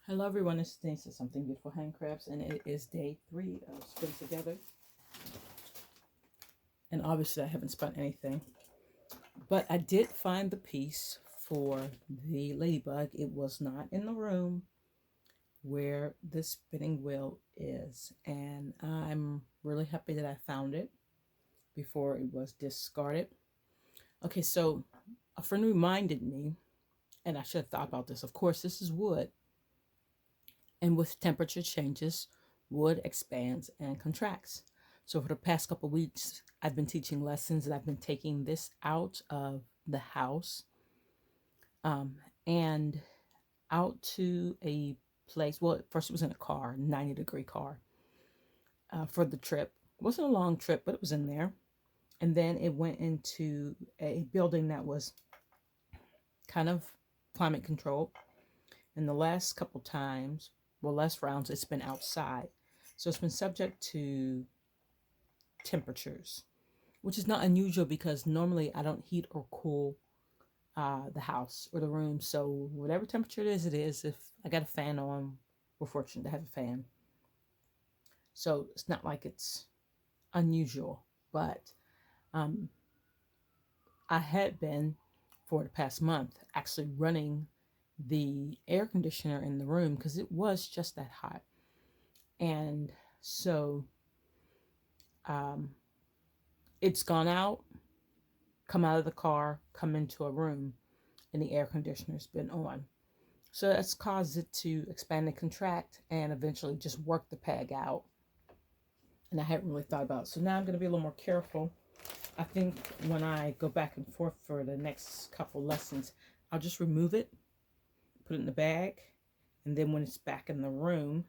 Hello everyone, it's Denise at Something Beautiful Handcrafts, and it is day 3 of Spin Together. And obviously I haven't spun anything, but I did find the piece for the ladybug. It was not in the room where the spinning wheel is, and I'm really happy that I found it before it was discarded. Okay, so a friend reminded me, and I should have thought about this. Of course, this is wood, and with temperature changes, wood expands and contracts. So for the past couple of weeks, I've been teaching lessons and I've been taking this out of the house um, and out to a place. Well, at first it was in a car, 90-degree car for the trip. It wasn't a long trip, but it was in there. And then it went into a building that was kind of climate controlled. And the last couple times, well, last rounds, it's been outside. So it's been subject to temperatures, which is not unusual because normally I don't heat or cool the house or the room. So whatever temperature it is, it is. If I got a fan on, we're fortunate to have a fan. So it's not like it's unusual, but um, I had been for the past month actually running the air conditioner in the room because it was just that hot. And so um, it's gone out, come out of the car, come into a room, and the air conditioner's been on. So that's caused it to expand and contract and eventually just work the peg out. And I hadn't really thought about it. So now I'm going to be a little more careful. I think when I go back and forth for the next couple lessons, I'll just remove it, put it in the bag, and then when it's back in the room,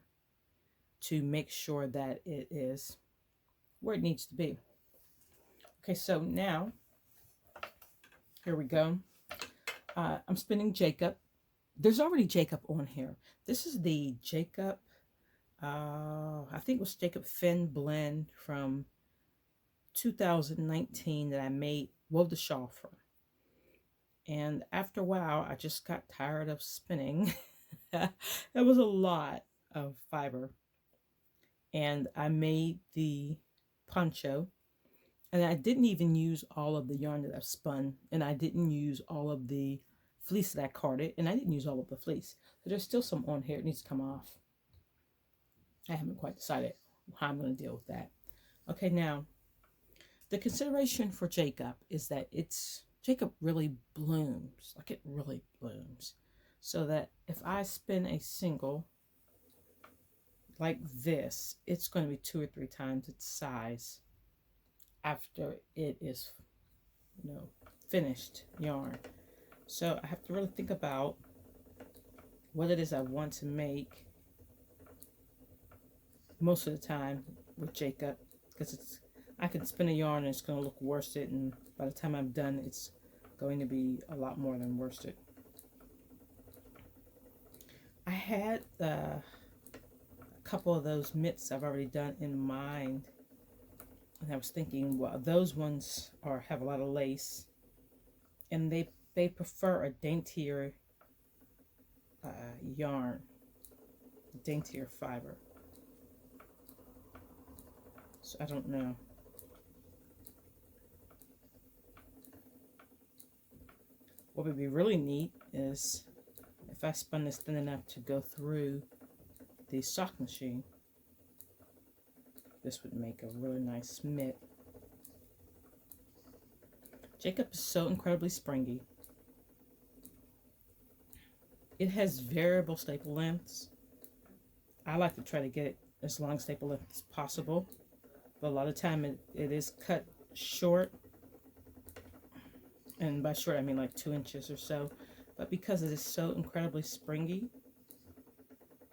to make sure that it is where it needs to be. Okay, so now, here we go. I'm spinning Jacob. There's already Jacob on here. This is the Jacob, I think it was Jacob Finn blend from 2019 that I made, wove the shawl from. And after a while, I just got tired of spinning. It was a lot of fiber. And I made the poncho. And I didn't even use all of the yarn that I've spun. And I didn't use all of the fleece that I carded. And I didn't use all of the fleece. So there's still some on here. It needs to come off. I haven't quite decided how I'm going to deal with that. Okay, now, the consideration for Jacob is that Jacob really blooms. Like it really blooms. So that if I spin a single like this, it's going to be 2 or 3 times its size after it is, finished yarn. So I have to really think about what it is I want to make most of the time with Jacob, because I can spin a yarn and it's going to look worsted, and by the time I'm done, it's going to be a lot more than worsted. I had a couple of those mitts I've already done in mind, and I was thinking, well, those ones have a lot of lace, and they prefer a daintier yarn, daintier fiber. So I don't know. What would be really neat is if I spun this thin enough to go through the sock machine. This would make a really nice mitt. Jacob is so incredibly springy. It has variable staple lengths. I like to try to get it as long staple length as possible, but a lot of time it is cut short, and by short I mean like 2 inches or so. But because it is so incredibly springy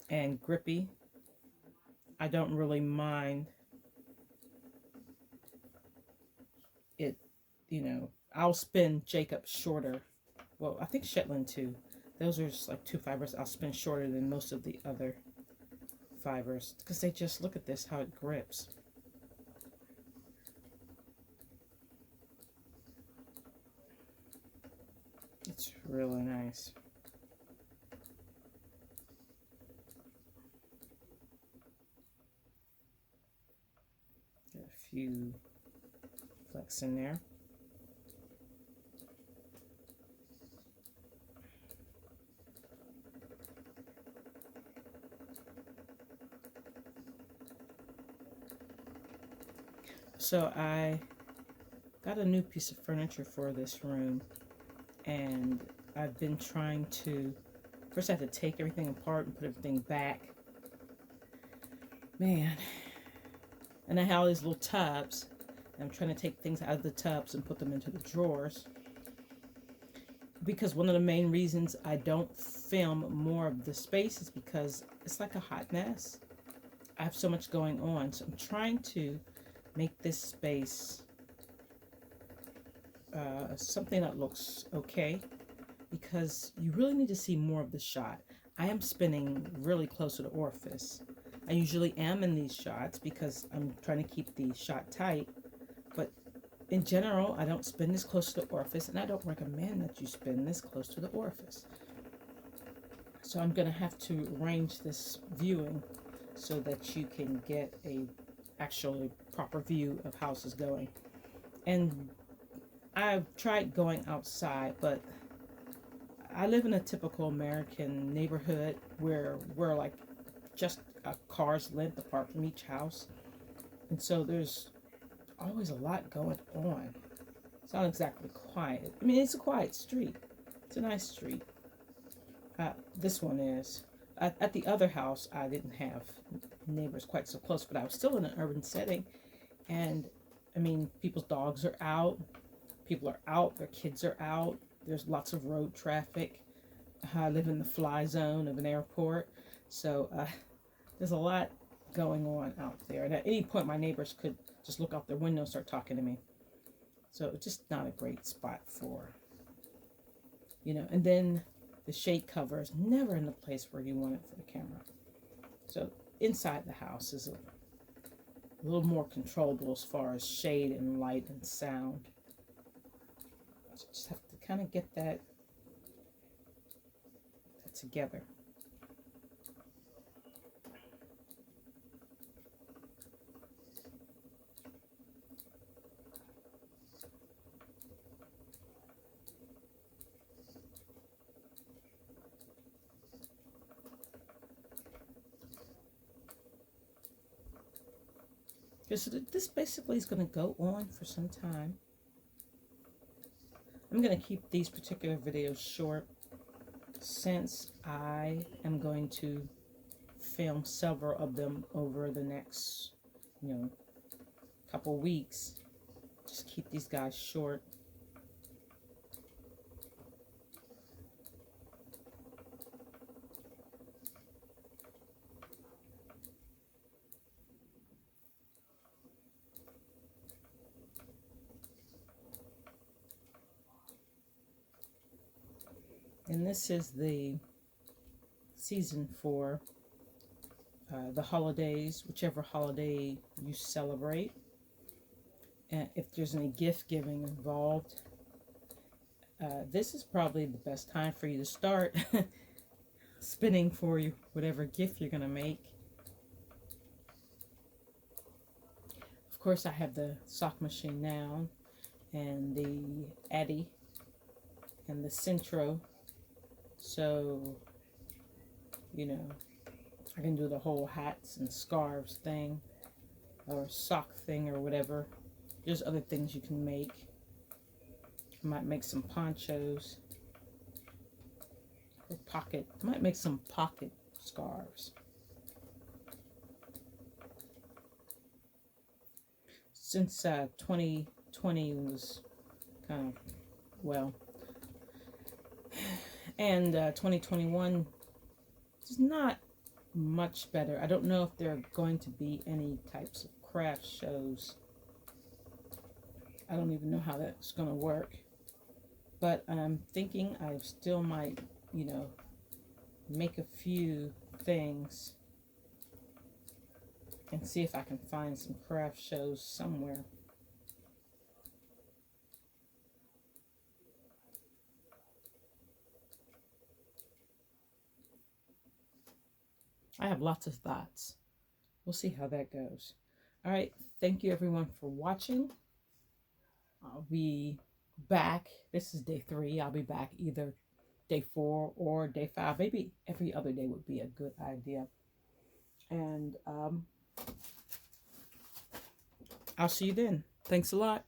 and grippy, I don't really mind it. I'll spin Jacob shorter. Well, I think Shetland too. Those are just like 2 fibers. I'll spin shorter than most of the other fibers because they just, look at this, how it grips. It's really nice. few flecks in there. So I got a new piece of furniture for this room, and I've been trying to, first I had to take everything apart and put everything back. Man. And I have all these little tubs, and I'm trying to take things out of the tubs and put them into the drawers. Because one of the main reasons I don't film more of the space is because it's like a hot mess. I have so much going on, so I'm trying to make this space something that looks okay, because you really need to see more of the shot. I am spinning really close to the orifice. I usually am in these shots because I'm trying to keep the shot tight, but in general I don't spin this close to the orifice, and I don't recommend that you spin this close to the orifice. So I'm going to have to arrange this viewing so that you can get a actually proper view of how this is going. And I've tried going outside, but I live in a typical American neighborhood where we're like just a car's length apart from each house, and so there's always a lot going on. It's not exactly quiet. I mean, it's a quiet street. It's a nice street. This one is. At the other house, I didn't have neighbors quite so close, but I was still in an urban setting. And, I mean, people's dogs are out. People are out. Their kids are out. There's lots of road traffic. I live in the fly zone of an airport. So, there's a lot going on out there. And at any point, my neighbors could just look out their window and start talking to me. So, it's just not a great spot for, and then the shade cover is never in the place where you want it for the camera. So inside the house is a little more controllable as far as shade and light and sound. So just have to kind of get that together. So this basically is going to go on for some time. I'm going to keep these particular videos short since I am going to film several of them over the next, couple weeks. Just keep these guys short. And this is the season for the holidays, whichever holiday you celebrate. And if there's any gift giving involved, this is probably the best time for you to start spinning for you, whatever gift you're going to make. Of course, I have the sock machine now, and the Addy, and the Centro. So, I can do the whole hats and scarves thing, or sock thing, or whatever. There's other things you can make. I might make some ponchos, or I might make some pocket scarves. Since 2020 was kind of, and 2021 is not much better. I don't know if there are going to be any types of craft shows. I don't even know how that's going to work. But I'm thinking I still might, make a few things and see if I can find some craft shows somewhere. I have lots of thoughts. We'll see how that goes. All right. thank you everyone for watching. I'll be back. This is day 3. I'll be back either day 4 or day 5. Maybe every other day would be a good idea. And I'll see you then. Thanks a lot.